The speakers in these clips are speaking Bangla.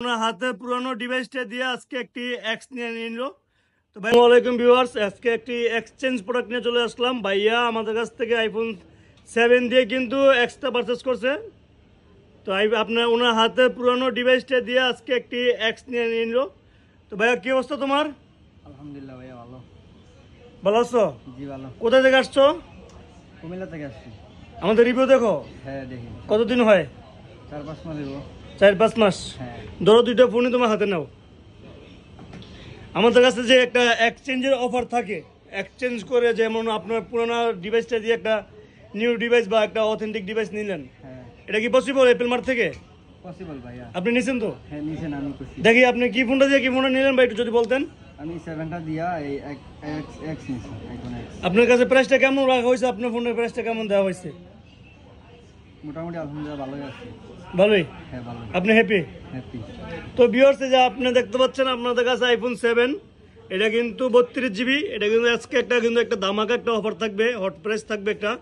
ওনার হাতে পুরানো ডিভাইসটা দিয়ে আজকে একটি এক্স নিয়ে নিল। তো ভাই আসসালামু আলাইকুম ভিউয়ার্স, আজকে একটি এক্সচেঞ্জ প্রোডাক্ট নিয়ে চলে আসলাম। ভাইয়া আমাদের কাছ থেকে আইফোন 7 দিয়ে কিন্তু এক্সটা পারচেস করছে। তো আপনার ওনার হাতে পুরানো ডিভাইসটা দিয়ে আজকে একটি এক্স নিয়ে নিল। তো ভাইয়া কি অবস্থা তোমার? আলহামদুলিল্লাহ ভাইয়া ভালো। ভালো আছো? জি ভালো। কোথা থেকে আসছো? কুমিল্লা থেকে আসছি। আমাদের রিভিউ দেখো। হ্যাঁ দেখি। কতদিন হয়? 4-5 মাস হলো। 4-5 মাস। হ্যাঁ। ধরো দুইটা ফোনই তোমার হাতে নাও। আমাদের কাছে যে একটা এক্সচেঞ্জের অফার থাকে, এক্সচেঞ্জ করে যেমন আপনার পুরোনো ডিভাইসটা দিয়ে একটা নিউ ডিভাইস বা একটা অথেন্টিক ডিভাইস নিলেন, হ্যাঁ এটা কি পসিবল অ্যাপল মার্ট থেকে? পসিবল ভাইয়া। আপনি নিছেন তো? হ্যাঁ নিছেন, আমি খুশি। দেখি আপনি কি ফোনটা দিয়ে কি ফোনটা নিলেন ভাই, একটু যদি বলতেন। আমি 7টা দিয়া এই এক্স নিছি, আইফোন এক্স। আপনার কাছে প্রাইসটা কেমন রাখা হয়েছে? আপনার ফোনের প্রাইসটা কেমন দেওয়া হয়েছে? মোটামুটি আলহামদুলিল্লাহ ভালোই আছে। ভালোই। হ্যাঁ ভালো। আপনি হ্যাপি? হ্যাপি। তো ভিউয়ার্স, যে আপনি দেখতে পাচ্ছেন আপনাদের কাছে আইফোন 7, এটা কিন্তু 32 জিবি। এটা কিন্তু আজকে একটা ধামাকা একটা অফার থাকবে, হট প্রাইস থাকবে একটা।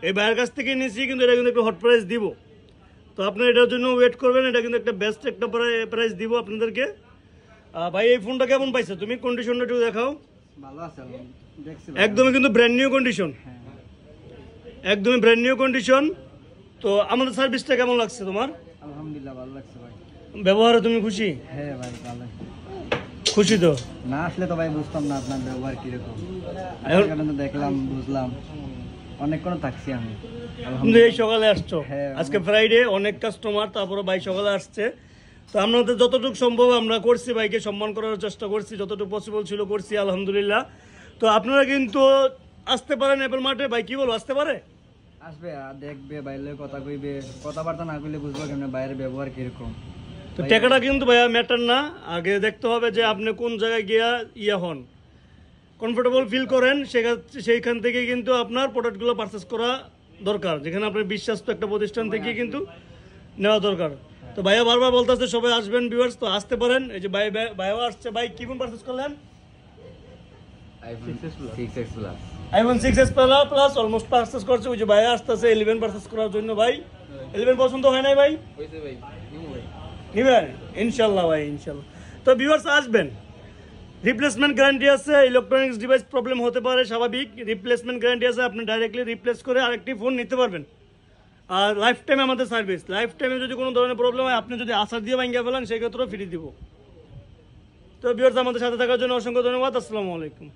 এই ভাইয়ের কাছ থেকে নিয়েছি, কিন্তু এটা কিন্তু একটা হট প্রাইস দিব। তো আপনার এটার জন্য ওয়েট করবেন, এটা কিন্তু একটা বেস্ট একটা প্রাইস দিব আপনাদেরকে। ভাই এই ফোনটা কেমন পাইছে তুমি? কন্ডিশনটা একটু দেখাও। ভালো আছে দেখছি। একদমই কিন্তু ব্র্যান্ড নিউ কন্ডিশন। হ্যাঁ একদমই ব্র্যান্ড নিউ কন্ডিশন। তো আমাদের সার্ভিসটা কেমন লাগছে তোমার? আলহামদুলিল্লাহ ভালো লাগছে ভাই। ব্যবহারে তুমি খুশি? হ্যাঁ ভাই ভালো। খুশি তো? না আসলে তো ভাই বুঝতাম না আপনার ব্যবহার কিরকম। এখন তো দেখলাম, বুঝলাম, অনেকক্ষণ থাকছি আমি। কিন্তু এই সকালে আসছো, হ্যাঁ, আজকে ফ্রাইডে, অনেক কাস্টমার, তারপরে ভাই সকালে আসছে। তো আমাদের যতটুকু সম্ভব আমরা করছি, ভাইকে সম্মান করার চেষ্টা করছি, যতটুকু পসিবল ছিল করছি আলহামদুলিল্লাহ। তো আপনারা কিন্তু আসতে পারেন অ্যাপল মার্টে। ভাই কি বলো, আসতে পারে? আসবে আর দেখবে, বাইরে কথা কইবে, কথাবার্তা না কইলে বুঝবো কেমন বাইরের ব্যবহার কিরকম। তো টাকাটা কিন্তু ভাইয়া ম্যাটার না, আগে দেখতে হবে যে আপনি কোন জায়গায় গিয়া হন, কমফোর্টেবল ফিল করেন, সেইখান থেকে কিন্তু আপনার প্রোডাক্টগুলো পারচেস করা দরকার, যেখানে আপনার বিশ্বাস্ত একটা প্রতিষ্ঠান থেকে কিন্তু নেওয়া দরকার। তো ভাইয়া বারবার বলতেছে সবাই আসবেন ভিউয়ার্স, তো আসতে পারেন। এই যে ভাইয়া আসছে। ভাই কি ফোন পারচেস করলেন? IPhone 6s plus almost purchase করছে। ওই যে ভাইয়া আসতেছে 11 পারচেস করার জন্য। ভাই 11 পছন্দ হয় নাই ভাই? নিবেন ইনশাল্লাহ ভাই, ইনশাল্লাহ। তো ভিউয়ার্স আসবেন, রিপ্লেসমেন্ট গ্যারান্টি আছে। ইলেকট্রনিক্স ডিভাইস প্রবলেম হতে পারে, স্বাভাবিক। রিপ্লেসমেন্ট গ্যারান্টি আছে, আপনি ডাইরেক্টলি রিপ্লেস করে আরেকটি ফোন নিতে পারবেন। আর লাইফ টাইম আমাদের সার্ভিস। লাইফ টাইমে যদি কোনো ধরনের প্রবলেম হয়, আপনি যদি আশা দিয়ে ভাঙ্গিয়ে ফেলেন, সেক্ষেত্রেও ফ্রি দিব। তো ভিউয়ার্স, আমাদের সাথে থাকার জন্য অসংখ্য ধন্যবাদ। আসসালামু আলাইকুম।